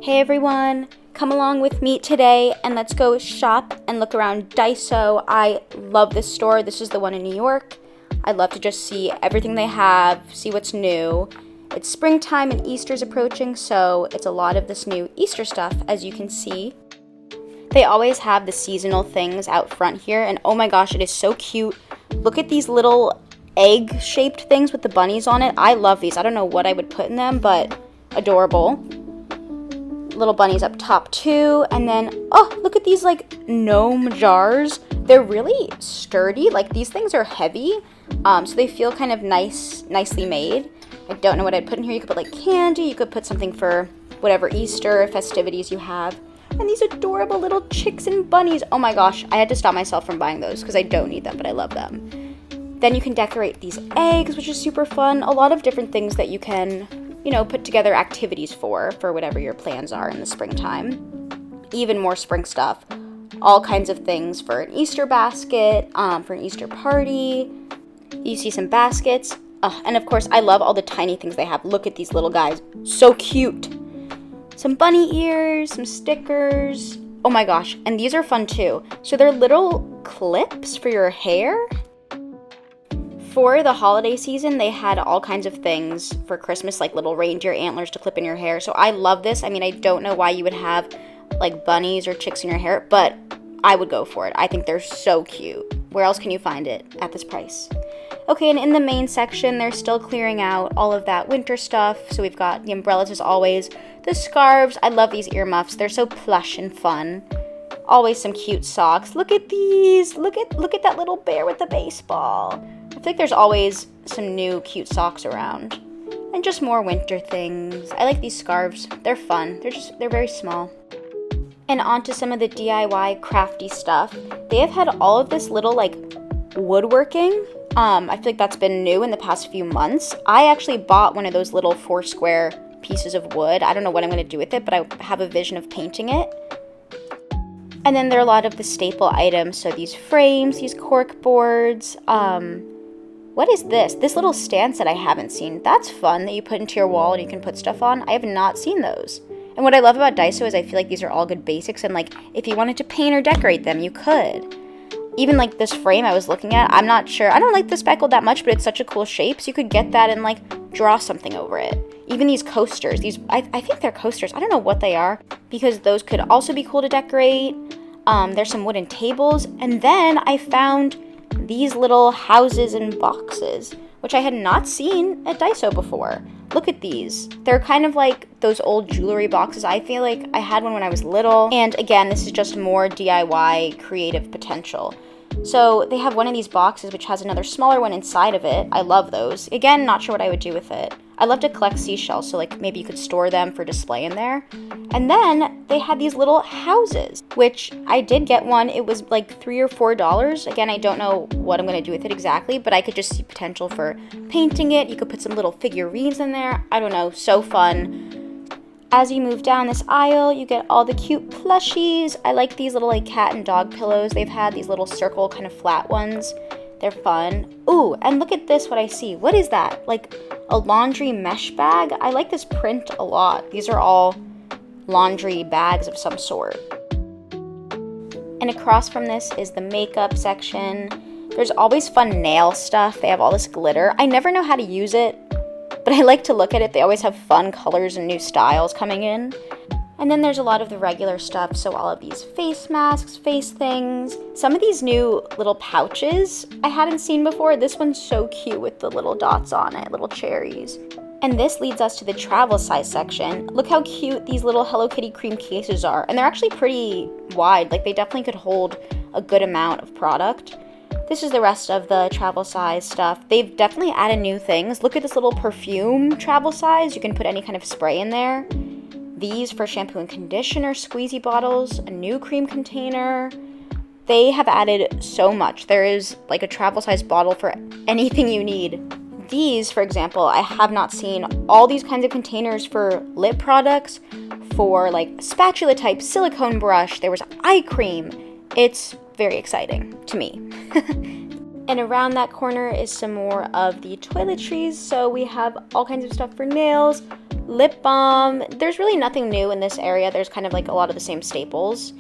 Hey everyone, come along with me today and let's go shop and look around DAISO. I love this store. This is the one in New York. I love to just see everything they have, see what's new. It's springtime and Easter's approaching, so it's a lot of this new Easter stuff, as you can see. They always have the seasonal things out front here, and oh my gosh, it is so cute. Look at these little egg-shaped things with the bunnies on it. I love these. I don't know what I would put in them, but adorable. Little bunnies up top too, and then oh, look at these like gnome jars. They're really sturdy. Like these things are heavy, so they feel kind of nicely made. I don't know what I'd put in here. You could put like candy. You could put something for whatever Easter festivities you have. And these adorable little chicks and bunnies. Oh my gosh, I had to stop myself from buying those because I don't need them, but I love them. Then you can decorate these eggs, which is super fun. A lot of different things that you can, put together activities for whatever your plans are in the springtime. Even more spring stuff. All kinds of things for an Easter basket, for an Easter party. You see some baskets. And of course, I love all the tiny things they have. Look at these little guys. So cute. Some bunny ears, some stickers. Oh my gosh, and these are fun too. So they're little clips for your hair. For the holiday season, they had all kinds of things for Christmas, like little reindeer antlers to clip in your hair. So I love this. I mean, I don't know why you would have like bunnies or chicks in your hair, but I would go for it. I think they're so cute. Where else can you find it at this price? Okay, and in the main section, they're still clearing out all of that winter stuff. So we've got the umbrellas as always, the scarves. I love these earmuffs. They're so plush and fun. Always some cute socks. Look at these. Look at that little bear with the baseball. I feel like there's always some new cute socks around. And just more winter things. I like these scarves. They're fun. They're very small. And on to some of the DIY crafty stuff. They have had all of this little like woodworking. I feel like that's been new in the past few months. I actually bought one of those little 4 square pieces of wood. I don't know what I'm going to do with it, but I have a vision of painting it. And then there are a lot of the staple items. So these frames, these cork boards. What is this? This little stand set I haven't seen. That's fun that you put into your wall and you can put stuff on. I have not seen those. And what I love about DAISO is I feel like these are all good basics, and like if you wanted to paint or decorate them, you could. Even like this frame I was looking at, I'm not sure. I don't like the speckle that much, but it's such a cool shape. So you could get that and like draw something over it. Even these coasters, I think they're coasters. I don't know what they are, because those could also be cool to decorate. There's some wooden tables. And then I found these little houses and boxes, which I had not seen at DAISO before. Look at these. They're kind of like those old jewelry boxes. I feel like I had one when I was little. And again, this is just more DIY creative potential. So they have one of these boxes which has another smaller one inside of it. I love those. Again, not sure what I would do with it. I love to collect seashells, so like maybe you could store them for display in there. And then they had these little houses, which I did get one. It was like $3 or $4. Again, I don't know what I'm going to do with it exactly, but I could just see potential for painting it. You could put some little figurines in there. I don't know, so fun. As you move down this aisle, you get all the cute plushies. I like these little like cat and dog pillows. They've had these little circle kind of flat ones. They're fun. Ooh, and look at this, what I see. What is that? Like a laundry mesh bag? I like this print a lot. These are all laundry bags of some sort. And across from this is the makeup section. There's always fun nail stuff. They have all this glitter. I never know how to use it, but I like to look at it. They always have fun colors and new styles coming in. And then there's a lot of the regular stuff, so all of these face masks, face things. Some of these new little pouches I hadn't seen before. This one's so cute with the little dots on it, little cherries. And this leads us to the travel size section. Look how cute these little Hello Kitty cream cases are. And they're actually pretty wide. Like they definitely could hold a good amount of product. This is the rest of the travel size stuff. They've definitely added new things. Look at this little perfume travel size. You can put any kind of spray in there. These for shampoo and conditioner, squeezy bottles, a new cream container. They have added so much. There is like a travel size bottle for anything you need. These, for example, I have not seen all these kinds of containers for lip products, for like spatula type silicone brush. There was eye cream. It's very exciting to me. And around that corner is some more of the toiletries. So we have all kinds of stuff for nails, Lip balm, there's really nothing new in this area. There's kind of like a lot of the same staples.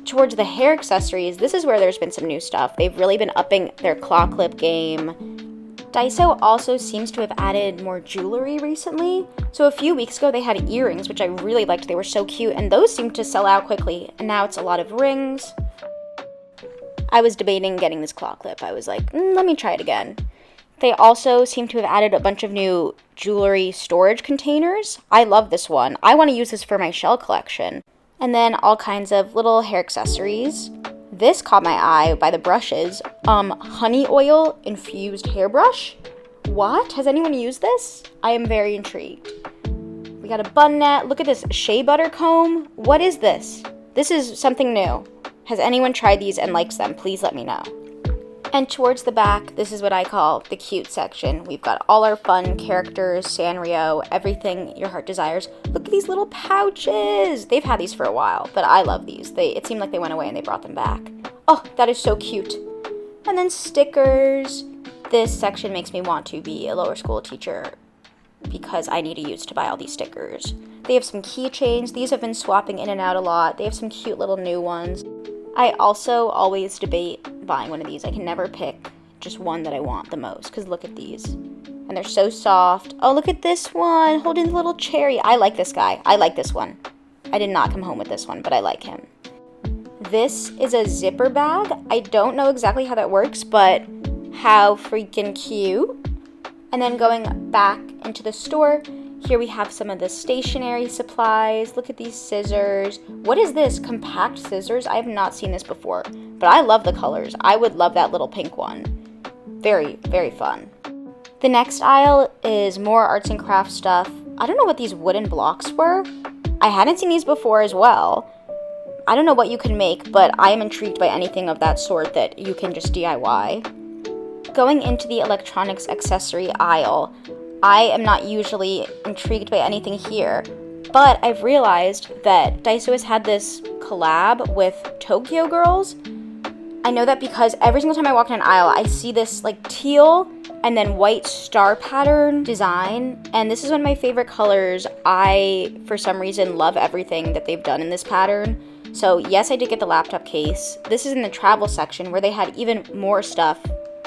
Towards the hair accessories, this is where there's been some new stuff. They've really been upping their claw clip game. DAISO also seems to have added more jewelry recently. So a few weeks ago they had earrings, which I really liked. They were so cute, and those seemed to sell out quickly. And now it's a lot of rings. I was debating getting this claw clip. I was like, let me try it again. They also seem to have added a bunch of new jewelry storage containers. I love this one. I want to use this for my shell collection. And then all kinds of little hair accessories. This caught my eye by the brushes. Honey oil infused hairbrush. What? Has anyone used this? I am very intrigued. We got a bun net. Look at this shea butter comb. What is this? This is something new. Has anyone tried these and likes them? Please let me know. And towards the back, this is what I call the cute section. We've got all our fun characters, Sanrio, everything your heart desires. Look at these little pouches. They've had these for a while, but I love these. It seemed like they went away and they brought them back. Oh, that is so cute. And then stickers. This section makes me want to be a lower school teacher because I need to use to buy all these stickers. They have some keychains. These have been swapping in and out a lot. They have some cute little new ones. I also always debate buying one of these. I can never pick just one that I want the most, because look at these. And they're so soft. Oh, look at this one, holding the little cherry. I like this guy. I like this one. I did not come home with this one, but I like him. This is a zipper bag. I don't know exactly how that works, but how freaking cute. And then going back into the store, here we have some of the stationery supplies. Look at these scissors. What is this? Compact scissors? I have not seen this before, but I love the colors. I would love that little pink one. Very, very fun. The next aisle is more arts and crafts stuff. I don't know what these wooden blocks were. I hadn't seen these before as well. I don't know what you can make, but I am intrigued by anything of that sort that you can just DIY. Going into the electronics accessory aisle, I am not usually intrigued by anything here, but I've realized that DAISO has had this collab with Tokyo Girls. I know that because every single time I walk in an aisle, I see this like teal and then white star pattern design, and this is one of my favorite colors. I, for some reason, love everything that they've done in this pattern. So yes, I did get the laptop case. This is in the travel section where they had even more stuff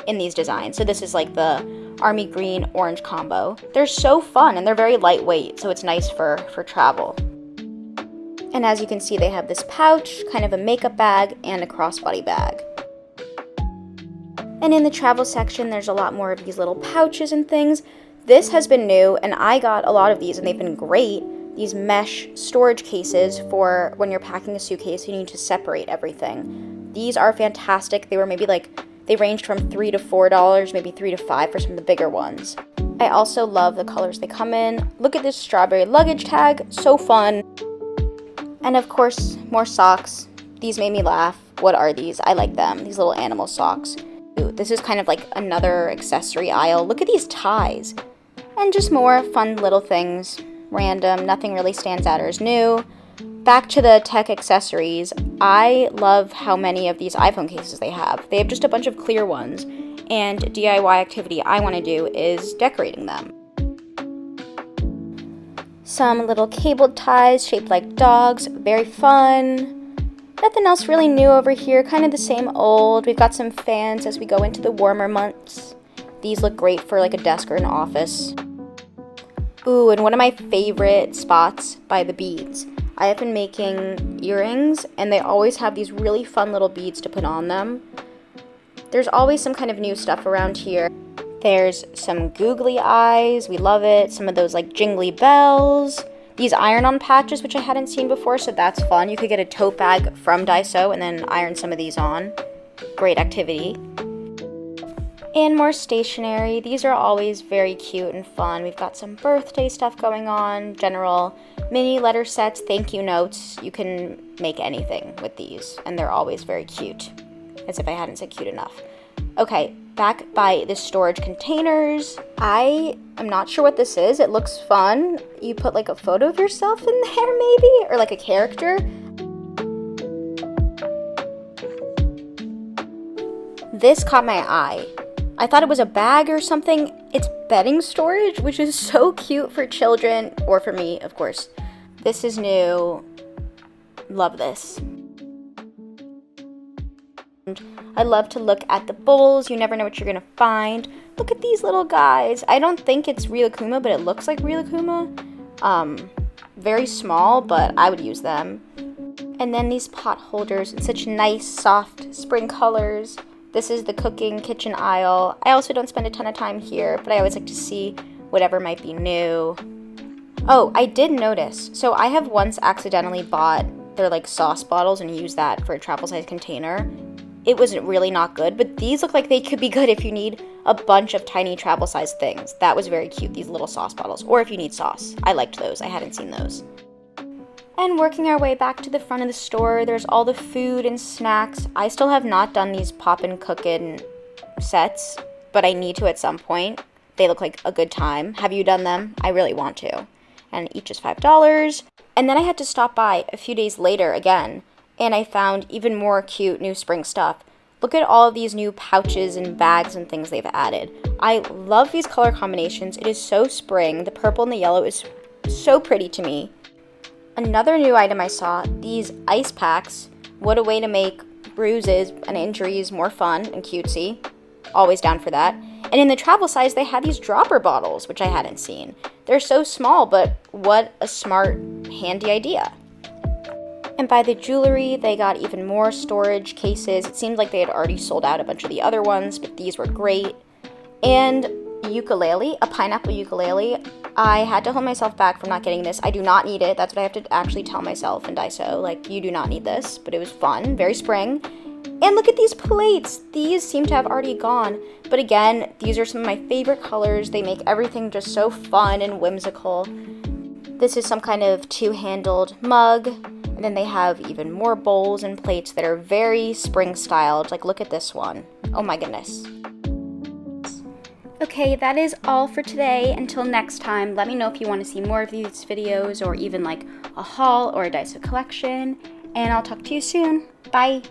in these designs. So this is like the army green orange combo. They're so fun and they're very lightweight, so it's nice for travel. And as you can see, they have this pouch, kind of a makeup bag, and a crossbody bag. And in the travel section, there's a lot more of these little pouches and things. This has been new, and I got a lot of these, and they've been great. These mesh storage cases for when you're packing a suitcase, you need to separate everything. These are fantastic. They were maybe they ranged from $3 to $4, maybe $3 to $5 for some of the bigger ones. I also love the colors they come in. Look at this strawberry luggage tag, so fun. And of course, more socks. These made me laugh. What are these? I like them, these little animal socks. Ooh, this is kind of like another accessory aisle. Look at these ties. And just more fun little things, random, nothing really stands out or is new. Back to the tech accessories, I love how many of these iPhone cases they have. They have just a bunch of clear ones, and DIY activity I want to do is decorating them. Some little cabled ties shaped like dogs, very fun. Nothing else really new over here, kind of the same old. We've got some fans as we go into the warmer months. These look great for like a desk or an office. Ooh, and one of my favorite spots by the beads. I have been making earrings, and they always have these really fun little beads to put on them. There's always some kind of new stuff around here. There's some googly eyes, we love it. Some of those like jingly bells. These iron-on patches, which I hadn't seen before, so that's fun. You could get a tote bag from DAISO and then iron some of these on. Great activity. And more stationery. These are always very cute and fun. We've got some birthday stuff going on, general mini letter sets, thank you notes. You can make anything with these, and they're always very cute, as if I hadn't said cute enough. Okay, back by the storage containers. I am not sure what this is. It looks fun. You put like a photo of yourself in there maybe, or like a character. This caught my eye. I thought it was a bag or something. It's bedding storage, which is so cute for children, or for me, of course. This is new. Love this. I love to look at the bowls. You never know what you're gonna find. Look at these little guys. I don't think it's Rilakkuma, but it looks like Rilakkuma. Very small, but I would use them. And then these pot holders in such nice, soft spring colors. This is the cooking kitchen aisle. I also don't spend a ton of time here, but I always like to see whatever might be new. Oh, I did notice. So I have once accidentally bought their like sauce bottles and used that for a travel size container. It was really not good, but these look like they could be good if you need a bunch of tiny travel size things. That was very cute, these little sauce bottles, or if you need sauce. I liked those. I hadn't seen those. And working our way back to the front of the store, there's all the food and snacks. I still have not done these poppin' cookin' sets, but I need to at some point. They look like a good time. Have you done them? I really want to. And each is $5. And then I had to stop by a few days later again, and I found even more cute new spring stuff. Look at all of these new pouches and bags and things they've added. I love these color combinations. It is so spring. The purple and the yellow is so pretty to me. Another new item I saw, these ice packs. What a way to make bruises and injuries more fun and cutesy. Always down for that. And in the travel size, they had these dropper bottles, which I hadn't seen. They're so small, but what a smart, handy idea. And by the jewelry, they got even more storage cases. It seemed like they had already sold out a bunch of the other ones, but these were great. And ukulele, a pineapple ukulele. I had to hold myself back from not getting this. I do not need it. That's what I have to actually tell myself in DAISO. Like, you do not need this, but it was fun, very spring. And look at these plates. These seem to have already gone. But again, these are some of my favorite colors. They make everything just so fun and whimsical. This is some kind of two-handled mug. And then they have even more bowls and plates that are very spring styled. Like, look at this one. Oh my goodness. Okay, that is all for today. Until next time, let me know if you want to see more of these videos or even like a haul or a DAISO collection. And I'll talk to you soon. Bye.